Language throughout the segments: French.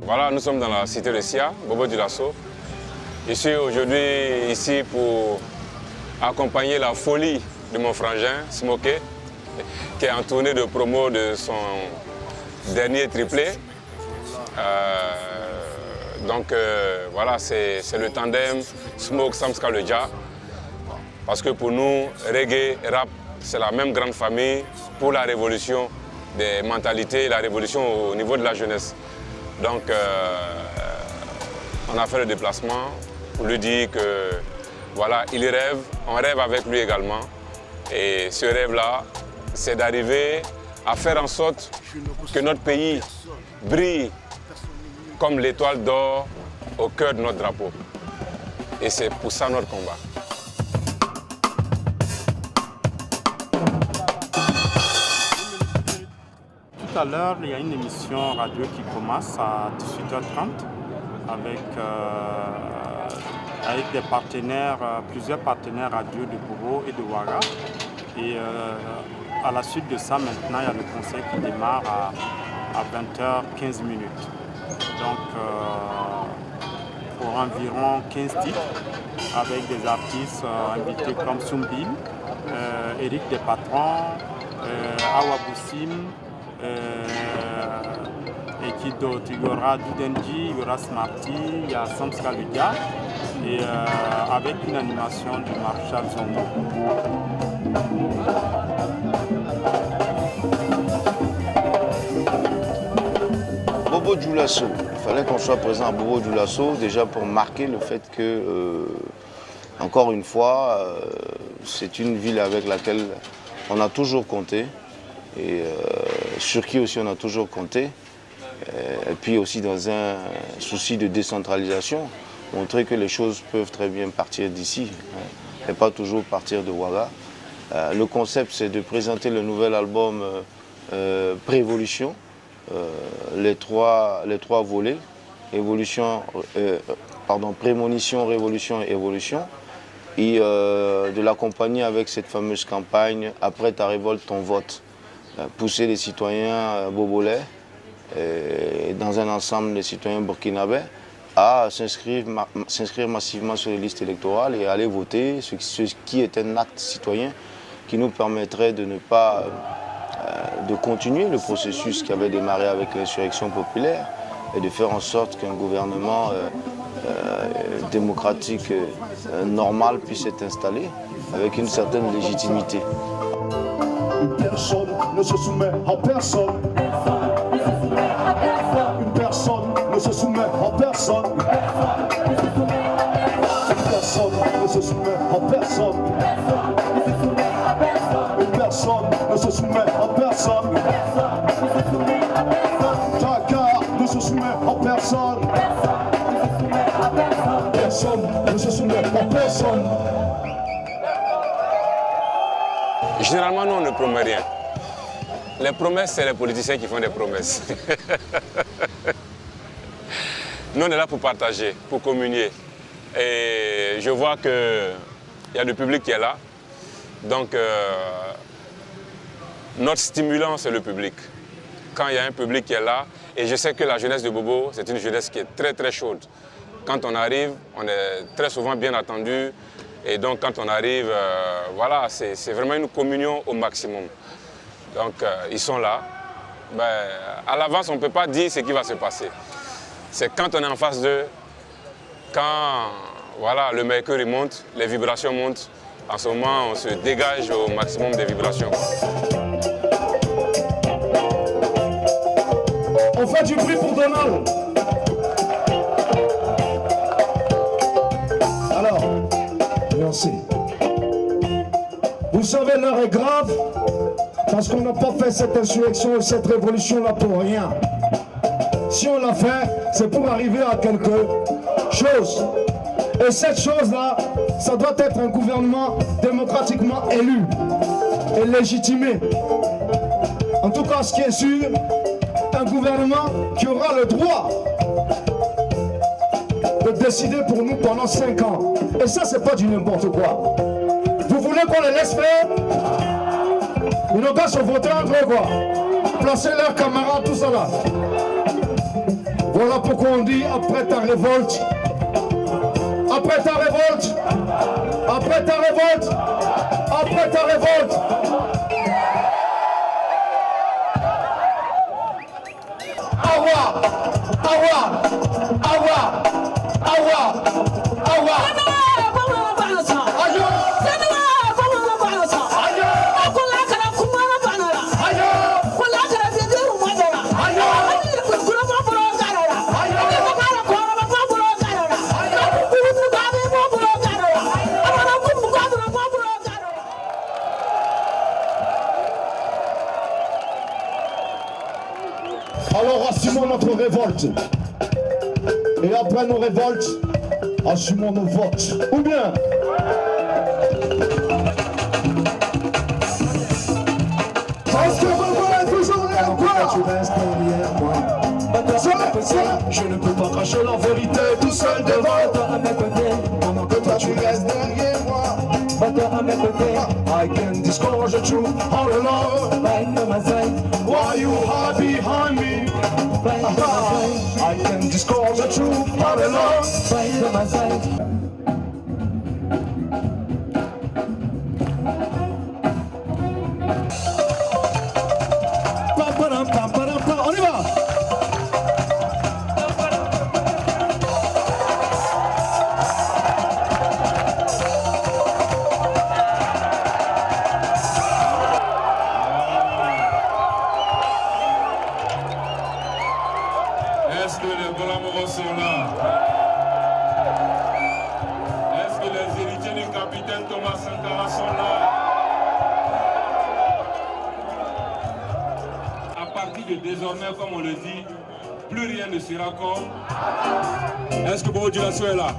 Voilà, nous sommes dans la cité de Sia, Bobo Dioulasso. Je suis aujourd'hui ici pour accompagner la folie de mon frangin, Smokey, qui est en tournée de promo de son dernier triplé. Voilà, c'est le tandem Smoke Samska le Dja. Parce que pour nous, reggae, rap, c'est la même grande famille pour la révolution des mentalités, la révolution au niveau de la jeunesse. Donc, on a fait le déplacement pour lui dire que, voilà, il rêve, on rêve avec lui également. Et ce rêve-là, c'est d'arriver à faire en sorte que notre pays brille comme l'étoile d'or au cœur de notre drapeau. Et c'est pour ça notre combat. Tout à l'heure, il y a une émission radio qui commence à 18h30 avec des partenaires, plusieurs partenaires radio de Bobo et de Ouaga. Et à la suite de ça, maintenant, il y a le concert qui démarre à 20h15. Donc, pour environ 15 titres, avec des artistes invités comme Soumbil, Eric Despatrons, Awa Boussim, et qui d'autre? Il y aura Doudenji, il y aura Smarty, il y a Samska le Dja, et avec une animation de Marshall Zongo. Bobo Dioulasso, il fallait qu'on soit présent à Bobo Dioulasso déjà pour marquer le fait que, encore une fois, c'est une ville avec laquelle on a toujours compté et sur qui aussi on a toujours compté. Et puis aussi dans un souci de décentralisation, montrer que les choses peuvent très bien partir d'ici et pas toujours partir de Ouaga. Le concept, c'est de présenter le nouvel album Prévolution, les trois volets, Prémonition, Révolution et Évolution, et de l'accompagner avec cette fameuse campagne « Après ta révolte, ton vote », pousser les citoyens bobolais dans un ensemble de citoyens burkinabés à s'inscrire massivement sur les listes électorales et aller voter, ce qui est un acte citoyen qui nous permettrait de ne pas de continuer le processus qui avait démarré avec l'insurrection populaire et de faire en sorte qu'un gouvernement démocratique normal puisse être installé avec une certaine légitimité. Personne ne se soumet à personne. Une personne ne se soumet à personne. Personne ne se soumet à personne. Une personne ne se soumet à personne. Dakar ne se soumet à personne. Personne ne se soumet à personne. Généralement, nous, on ne promet rien. Les promesses, c'est les politiciens qui font des promesses. Nous, on est là pour partager, pour communier. Et je vois qu'il y a le public qui est là. Donc, notre stimulant, c'est le public. Quand il y a un public qui est là, et je sais que la jeunesse de Bobo, c'est une jeunesse qui est très, très chaude. Quand on arrive, on est très souvent bien attendu. Et donc, quand on arrive, voilà, c'est vraiment une communion au maximum. Donc, ils sont là. À l'avance, on ne peut pas dire ce qui va se passer. C'est quand on est en face d'eux, quand voilà, le mercure monte, les vibrations montent, en ce moment, on se dégage au maximum des vibrations. On fait du bruit pour Donald. Alors, merci. Vous savez, l'heure est grave parce qu'on n'a pas fait cette insurrection et cette révolution-là pour rien. Si on l'a fait, c'est pour arriver à quelque chose. Et cette chose-là, ça doit être un gouvernement démocratiquement élu et légitimé. En tout cas, ce qui est sûr, un gouvernement qui aura le droit de décider pour nous pendant 5 ans. Et ça, c'est pas du n'importe quoi. Vous voulez qu'on les laisse faire? Ils n'ont qu'à se voter entre eux, quoi. Placer leurs camarades, tout ça là. Voilà pourquoi on dit après ta révolte, après ta révolte, après ta révolte, après ta révolte. Awa, awa, awa, awa, awa. Alors assumons notre révolte. Et après nos révoltes, assumons nos votes. Ou bien parce que Bobo est toujours là, quoi. Tu restes derrière moi. Je ne peux pas cacher la vérité tout seul devant toi à mes côtés. Pendant que toi tu restes derrière moi. À mes côtés, I can discourage the truth all alone. Right by my side, why you hide behind me? Right by my side, I can discourage the truth all alone. Right by my side. On y va. Est-ce que les Bolamoros sont là? Est-ce que les héritiers du capitaine Thomas Sankara sont là? À partir de désormais, comme on le dit, plus rien ne sera comme. Est-ce que Bobo Dioulasso est là?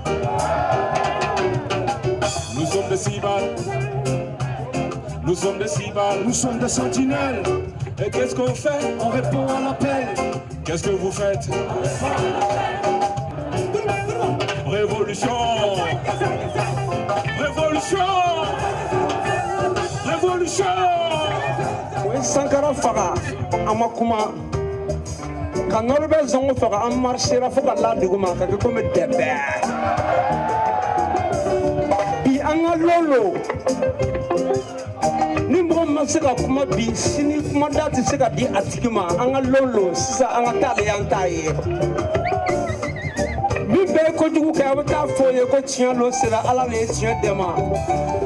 Nous sommes des cibales. Nous sommes des cibales. Nous sommes des sentinelles. Et qu'est-ce qu'on fait? On répond à l'appel. Qu'est-ce que vous faites? Révolution! Révolution! Révolution! Oui, Sankara faga, amakuma. Quand Norbert Zongo faga, on marchera faut que la dégoma, que comme débé. Bi anga lolo. Ni mɔgɔ ma se ka kuma bi sini kuma da tɛ se ka di a tigi ma an ka lolo sisan an ka taa de y'an ta ye min bɛɛ ye kojugu kɛ a bɛ taa fɔ ye ko tiɲɛ lo sera ala de ye tiɲɛ dɛmɛ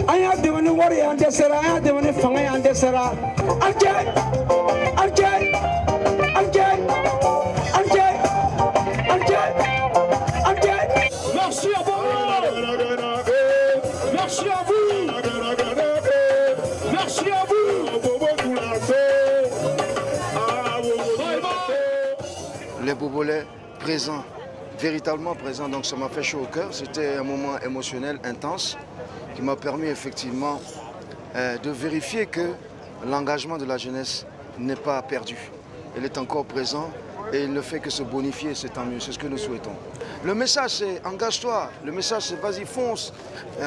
an y'a dɛmɛ ni wari y'an dɛsɛra an y'a dɛmɛ ni fanga y'an dɛsɛra an cɛ an cɛ an cɛ an cɛ an cɛ an cɛ. Merci à vous. Merci à vous. Merci à vous, Bobo Dioulasso. Les Bobolais présents, véritablement présents, donc ça m'a fait chaud au cœur. C'était un moment émotionnel intense qui m'a permis effectivement de vérifier que l'engagement de la jeunesse n'est pas perdu. Elle est encore présent et il ne fait que se bonifier, c'est tant mieux, c'est ce que nous souhaitons. Le message c'est engage-toi, le message c'est vas-y fonce,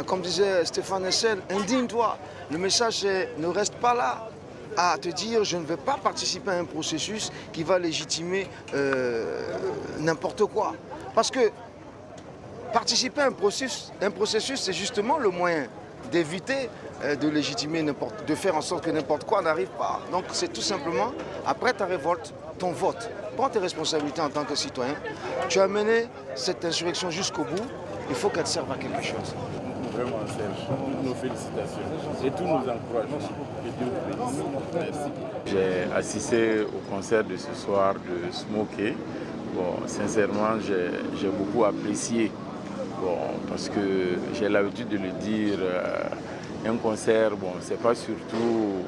comme disait Stéphane Hessel, indigne-toi. Le message c'est ne reste pas là à te dire je ne vais pas participer à un processus qui va légitimer n'importe quoi. Parce que participer à un processus c'est justement le moyen d'éviter de légitimer de faire en sorte que n'importe quoi n'arrive pas. Donc c'est tout simplement, après ta révolte, ton vote. Prends tes responsabilités en tant que citoyen. Tu as mené cette insurrection jusqu'au bout, il faut qu'elle serve à quelque chose. Vraiment, Serge, nos félicitations et tous nos encouragements. Que Dieu vous bénisse. Merci. J'ai assisté au concert de ce soir de Smokey. Bon, sincèrement, j'ai beaucoup apprécié. Bon, parce que j'ai l'habitude de le dire, un concert, bon, c'est pas surtout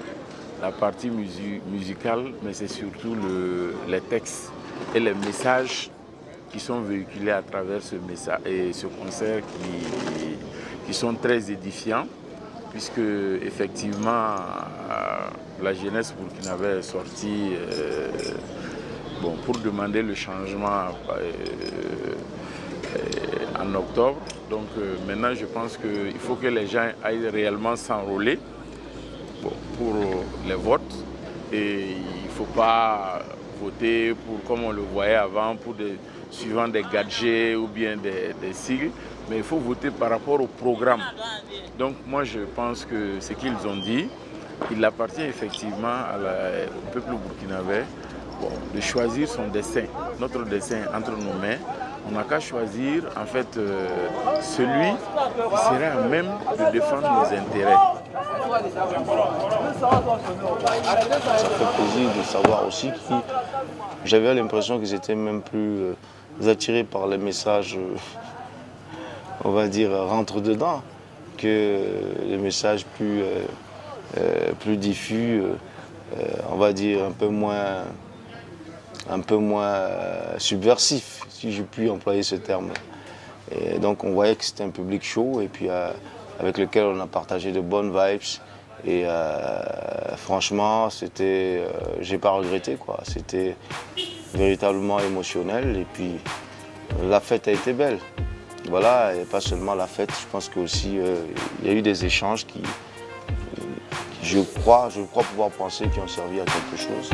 la partie musicale, mais c'est surtout les textes et les messages qui sont véhiculés à travers ce message et ce concert qui sont très édifiants, puisque effectivement la jeunesse burkinabé est sortie bon, pour demander le changement en octobre. Donc maintenant je pense qu'il faut que les gens aillent réellement s'enrôler pour les votes et il ne faut pas voter pour, comme on le voyait avant, suivant des gadgets ou bien des sigles, mais il faut voter par rapport au programme. Donc moi je pense que ce qu'ils ont dit, il appartient effectivement au peuple burkinabé de choisir son destin, notre destin entre nos mains. On n'a qu'à choisir en fait celui qui sera à même de défendre nos intérêts. Ça fait plaisir de savoir aussi que j'avais l'impression qu'ils étaient même plus attirés par les messages, on va dire, rentre-dedans, que les messages plus diffus, on va dire un peu moins subversif, si je puis employer ce terme. Et donc on voyait que c'était un public chaud et puis avec lequel on a partagé de bonnes vibes. Et franchement, j'ai pas regretté quoi. C'était véritablement émotionnel et puis la fête a été belle. Voilà, et pas seulement la fête, je pense qu'aussi il y a eu des échanges qui, je crois pouvoir penser, qui ont servi à quelque chose.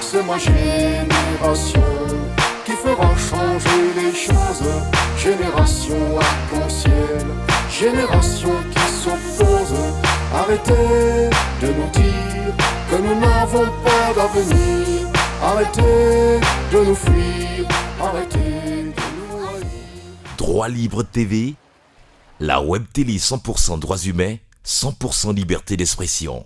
C'est ma génération qui fera changer les choses. Génération arc-en-ciel, génération qui s'oppose. Arrêtez de nous dire que nous n'avons pas d'avenir. Arrêtez de nous fuir, arrêtez de nous haïr. Droit Libre TV, la web télé 100% droits humains, 100% liberté d'expression.